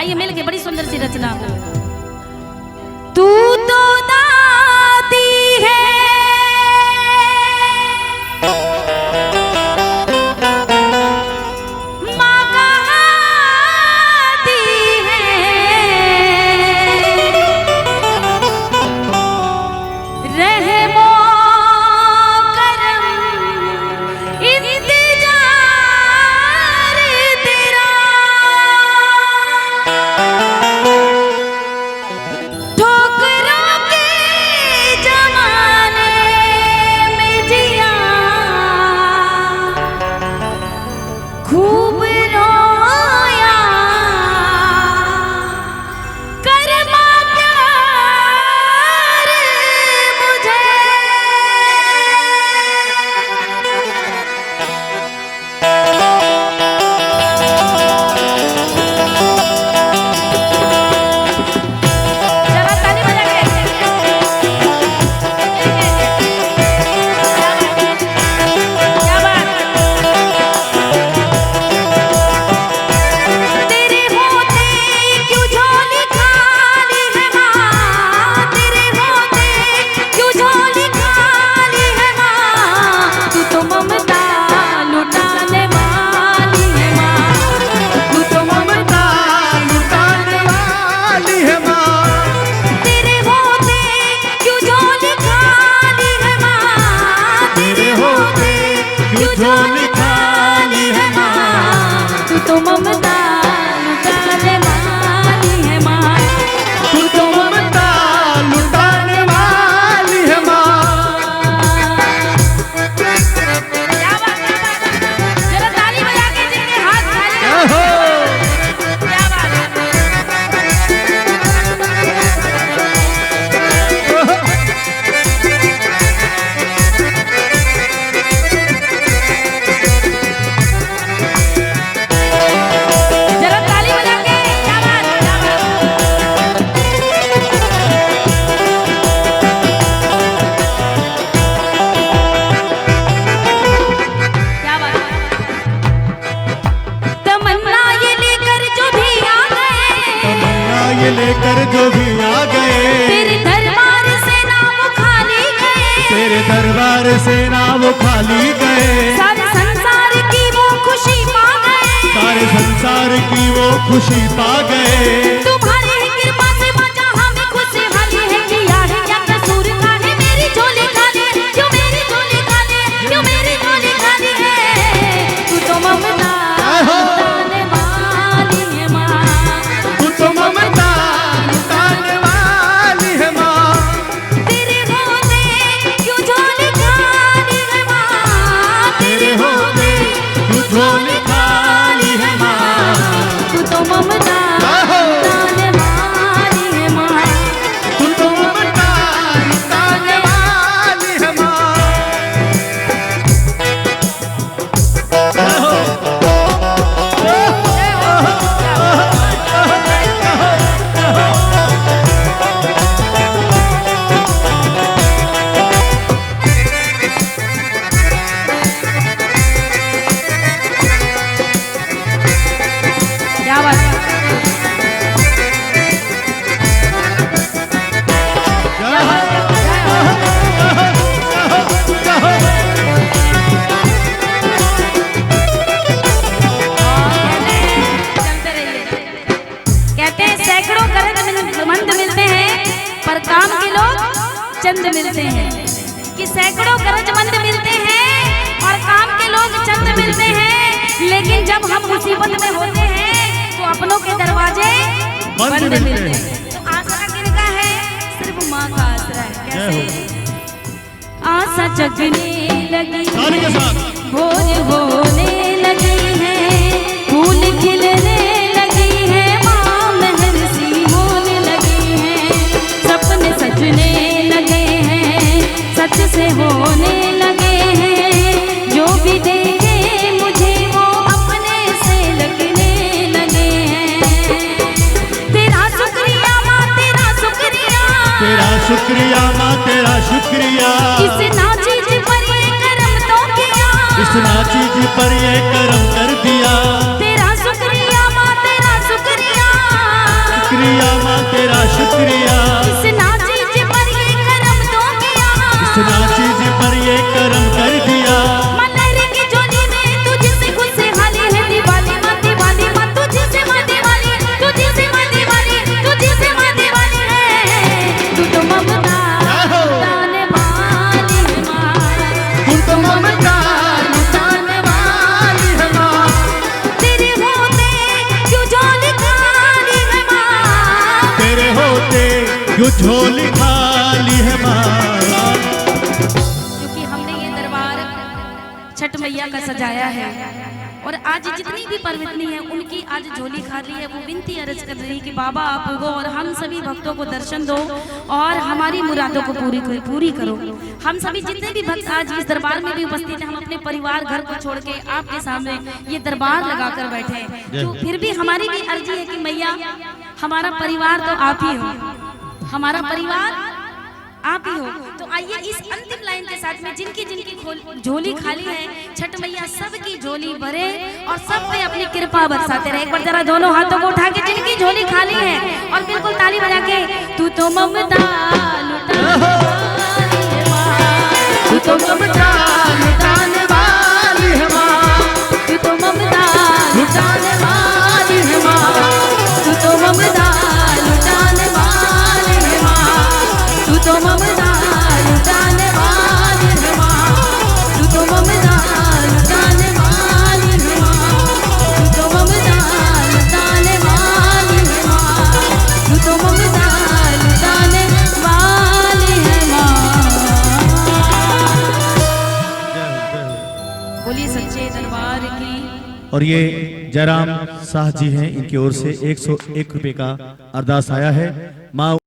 आइए मिल के बड़ी सुंदर सी रचना हो। तू तो दाती है लेकर जो भी आ गए, तेरे दरबार से ना वो खाली गए, तेरे दरबार से ना वो खाली गए, सारे संसार की वो खुशी पा गए, सारे संसार की वो खुशी पा गए। तुम्हारी कृपा से बचा हमें खुशहाली है, किया है क्या कसूर का है मेरी झोली खाली है, क्यों मेरी झोली खाली है, क्यों मेरी झोली खाली है। तू तो ममता लुटाने वाली है माँ, तू तो ममता लुटाने वाली है माँ, तेरे होते क्यों झोली खाली है माँ, तेरे होते क्यों झोली खाली है माँ। तू तो ममता लुटाने वाली है माँ, तू तो ममता लुटाने वाली है माँ। क्या बात है? कहते हैं सैकड़ों मंद मिलते हैं पर काम के लोग चंद मिलते हैं, कि सैकड़ों मंद मिलते हैं और काम के लोग चंद मिलते हैं, लेकिन जब हम मुसीबत में होते हैं तो अपनों के दरवाजे बंद मिलते हैं। तो आसरा किनका है? सिर्फ माँ का आसरा है। कैसे? आशा जगने लगी भोर होने लगी है, फूल खिलने लगी है, माँ महर सी होने लगी है, सपने सजने लगे हैं, सच से होने लगे हैं, जो भी देखे मुझे वो अपने से लगने लगे हैं। तेरा शुक्रिया माँ, तेरा शुक्रिया, तेरा शुक्रिया माँ, तेरा शुक्रिया, इस नाचीज पर ये करम तो किया, इस नाचीज पर ये करम कर दिया। तेरा शुक्रिया माँ, तेरा शुक्रिया, यूं झोली खाली है माँ। क्योंकि हमने ये दरबार छठ मैया का सजाया है और आज जितनी भी परमितनी है उनकी आज झोली खाली है। वो विनती अर्ज कर रही कि बाबा आप हो और हम सभी भक्तों को दर्शन दो और हमारी मुरादों को पूरी करो। हम सभी जितने भी भक्त आज इस दरबार में भी उपस्थित हैं, हम अपने परिवार घर को छोड़ के आपके सामने ये दरबार लगाकर बैठे हैं। तो फिर भी हमारी भी अर्जी है कि मैया हमारा परिवार तो आप ही हो, हमारा परिवार आप ही हो। तो आइए इस अंतिम लाइन के साथ में जिनकी जिनकी झोली खाली है, छठ मैया सबकी झोली भरे और सब पे अपनी कृपा बरसाते रहे। एक बार जरा दोनों हाथों को उठा के जिनकी झोली खाली है और बिल्कुल ताली बजा के तू तो ममता तू तो ममता लुटाने वाली है माँ। तू तो ममता लुटाने वाली है माँ। तू तो ममता लुटाने वाली है माँ। तू तो ममता लुटाने वाली है माँ। तू तो ममता लुटाने वाली है माँ। तू तो ममता लुटाने वाली है माँ। तू तो ममता लुटाने वाली है माँ। बोलिए सच्चे दरबार की। और ये जयराम शाह जी हैं, इनकी ओर से 101 रुपए का अरदास आया है। माँ